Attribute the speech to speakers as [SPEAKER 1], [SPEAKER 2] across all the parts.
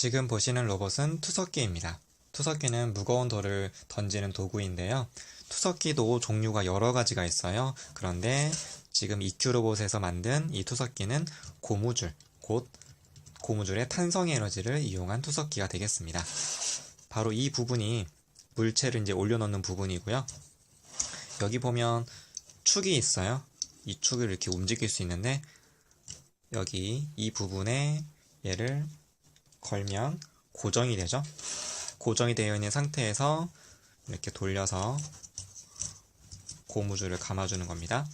[SPEAKER 1] 지금 보시는 로봇은 투석기입니다. 투석기는 무거운 돌을 던지는 도구인데요. 투석기도 종류가 여러 가지가 있어요. 그런데 지금 EQ 로봇에서 만든 이 투석기는 고무줄, 곧 고무줄의 탄성 에너지를 이용한 투석기가 되겠습니다. 바로 이 부분이 물체를 이제 올려놓는 부분이고요. 여기 보면 축이 있어요. 이 축을 이렇게 움직일 수 있는데 여기 이 부분에 얘를 걸면 고정이 되죠. 고정이 되어 있는 상태에서 이렇게 돌려서 고무줄을 감아주는 겁니다.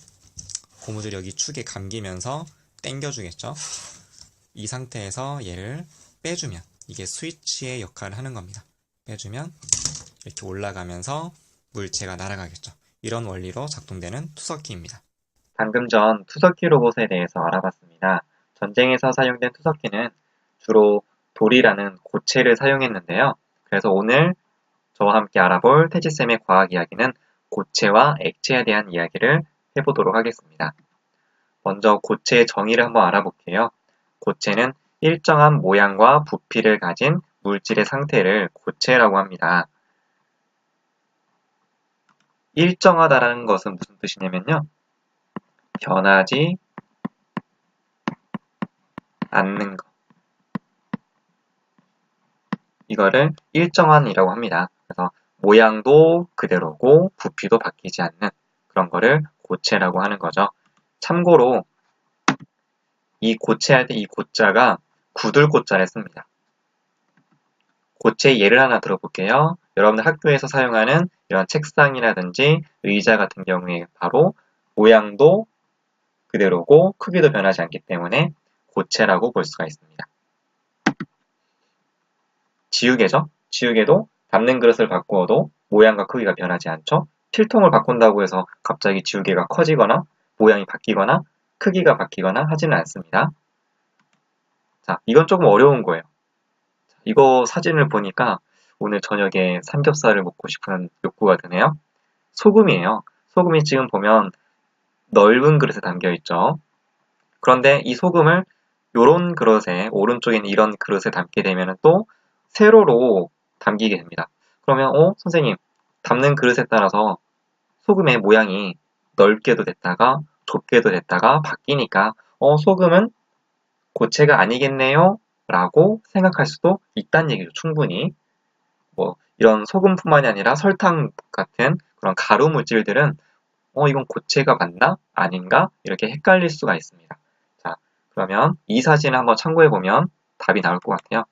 [SPEAKER 1] 고무줄이 여기 축에 감기면서 당겨주겠죠. 이 상태에서 얘를 빼주면 이게 스위치의 역할을 하는 겁니다. 빼주면 이렇게 올라가면서 물체가 날아가겠죠. 이런 원리로 작동되는 투석기입니다.
[SPEAKER 2] 방금 전 투석기 로봇에 대해서 알아봤습니다. 전쟁에서 사용된 투석기는 주로 돌이라는 고체를 사용했는데요. 그래서 오늘 저와 함께 알아볼 태지쌤의 과학 이야기는 고체와 액체에 대한 이야기를 해보도록 하겠습니다. 먼저 고체의 정의를 한번 알아볼게요. 고체는 일정한 모양과 부피를 가진 물질의 상태를 고체라고 합니다. 일정하다라는 것은 무슨 뜻이냐면요. 변하지 않는 것. 이거를 일정한이라고 합니다. 그래서 모양도 그대로고 부피도 바뀌지 않는 그런 거를 고체라고 하는 거죠. 참고로 이 고체할 때 이 고자가 구들고자를 씁니다. 고체 예를 하나 들어볼게요. 여러분들 학교에서 사용하는 이런 책상이라든지 의자 같은 경우에 바로 모양도 그대로고 크기도 변하지 않기 때문에 고체라고 볼 수가 있습니다. 지우개죠? 지우개도 담는 그릇을 바꾸어도 모양과 크기가 변하지 않죠? 필통을 바꾼다고 해서 갑자기 지우개가 커지거나 모양이 바뀌거나 크기가 바뀌거나 하지는 않습니다. 자, 이건 조금 어려운 거예요. 이거 사진을 보니까 오늘 저녁에 삼겹살을 먹고 싶은 욕구가 드네요. 소금이에요. 소금이 지금 보면 넓은 그릇에 담겨 있죠. 그런데 이 소금을 이런 그릇에 오른쪽에 있는 이런 그릇에 담게 되면 또 세로로 담기게 됩니다. 그러면 선생님 담는 그릇에 따라서 소금의 모양이 넓게도 됐다가 좁게도 됐다가 바뀌니까 소금은 고체가 아니겠네요 라고 생각할 수도 있다는 얘기죠. 충분히 이런 소금뿐만이 아니라 설탕 같은 그런 가루 물질들은 이건 고체가 맞나? 아닌가? 이렇게 헷갈릴 수가 있습니다. 자, 그러면 이 사진을 한번 참고해보면 답이 나올 것 같아요.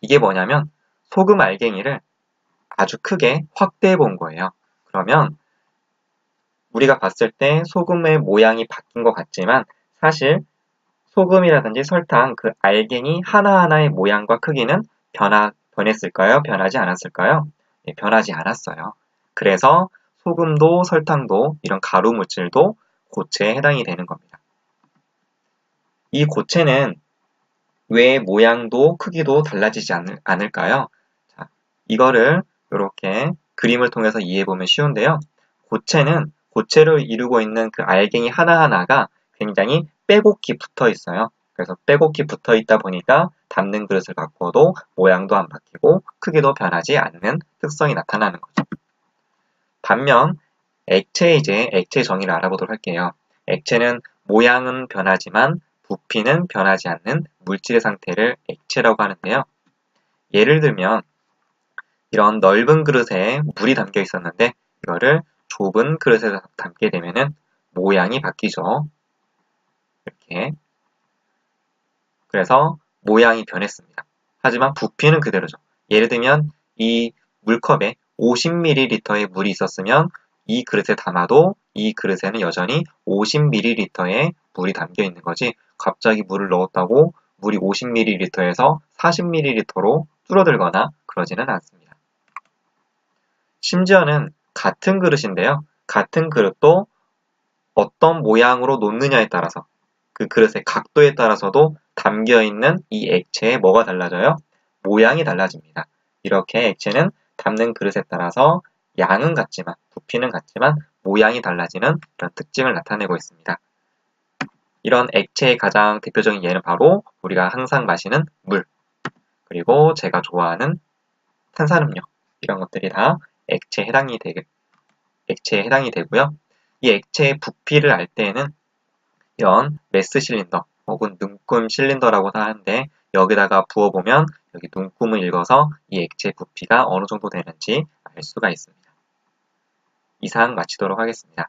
[SPEAKER 2] 이게 뭐냐면 소금 알갱이를 아주 크게 확대해 본 거예요. 그러면 우리가 봤을 때 소금의 모양이 바뀐 것 같지만 사실 소금이라든지 설탕, 그 알갱이 하나하나의 모양과 크기는 변했을까요? 변하지 않았을까요? 네, 변하지 않았어요. 그래서 소금도 설탕도 이런 가루 물질도 고체에 해당이 되는 겁니다. 이 고체는 왜 모양도 크기도 달라지지 않을까요? 자, 이거를 이렇게 그림을 통해서 이해해보면 쉬운데요. 고체는 고체를 이루고 있는 그 알갱이 하나하나가 굉장히 빼곡히 붙어 있어요. 그래서 빼곡히 붙어 있다 보니까 담는 그릇을 바꿔도 모양도 안 바뀌고 크기도 변하지 않는 특성이 나타나는 거죠. 반면 액체 정의를 알아보도록 할게요. 액체는 모양은 변하지만 부피는 변하지 않는 물질의 상태를 액체라고 하는데요. 예를 들면 이런 넓은 그릇에 물이 담겨 있었는데 이거를 좁은 그릇에 담게 되면은 모양이 바뀌죠. 이렇게. 그래서 모양이 변했습니다. 하지만 부피는 그대로죠. 예를 들면 이 물컵에 50ml의 물이 있었으면 이 그릇에 담아도 이 그릇에는 여전히 50ml의 물이 담겨 있는 거지 갑자기 물을 넣었다고 물이 50ml에서 40ml로 줄어들거나 그러지는 않습니다. 심지어는 같은 그릇인데요. 같은 그릇도 어떤 모양으로 놓느냐에 따라서 그 그릇의 각도에 따라서도 담겨있는 이 액체에 뭐가 달라져요? 모양이 달라집니다. 이렇게 액체는 담는 그릇에 따라서 양은 같지만 부피는 같지만 모양이 달라지는 그런 특징을 나타내고 있습니다. 이런 액체의 가장 대표적인 예는 바로 우리가 항상 마시는 물. 그리고 제가 좋아하는 탄산음료 이런 것들이 다 액체에 해당이 되고요. 이 액체의 부피를 알 때에는 이런 메스 실린더 혹은 눈금 실린더라고도 하는데 여기다가 부어보면 여기 눈금을 읽어서 이 액체 부피가 어느 정도 되는지 알 수가 있습니다. 이상 마치도록 하겠습니다.